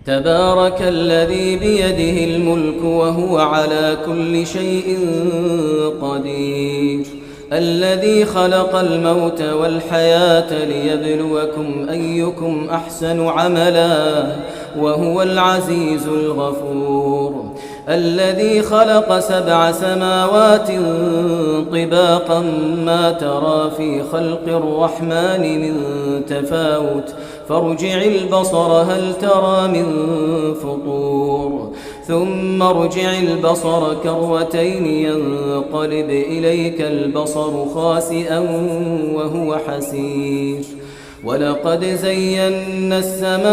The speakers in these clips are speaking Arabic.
تبارك الذي بيده الملك وهو على كل شيء قدير الذي خلق الموت والحياة ليبلوكم أيكم أحسن عملا وهو العزيز الغفور الذي خلق 7 سماوات طباقا ما ترى في خلق الرحمن من تفاوت فارجع البصر هل ترى من فطور ثم ارجع البصر كرتين ينقلب إليك البصر خاسئا وهو حسير ولقد زينا السماء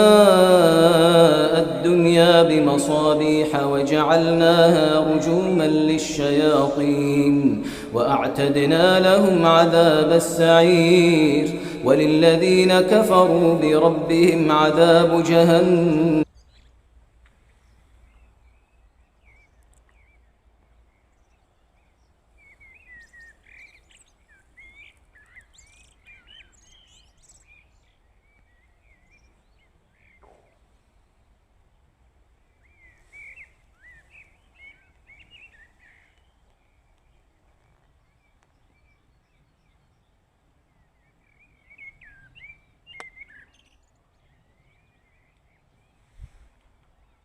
الدنيا بمصابيح وجعلناها رجوما للشياطين وأعتدنا لهم عذاب السعير وللذين كفروا بربهم عذاب جهنم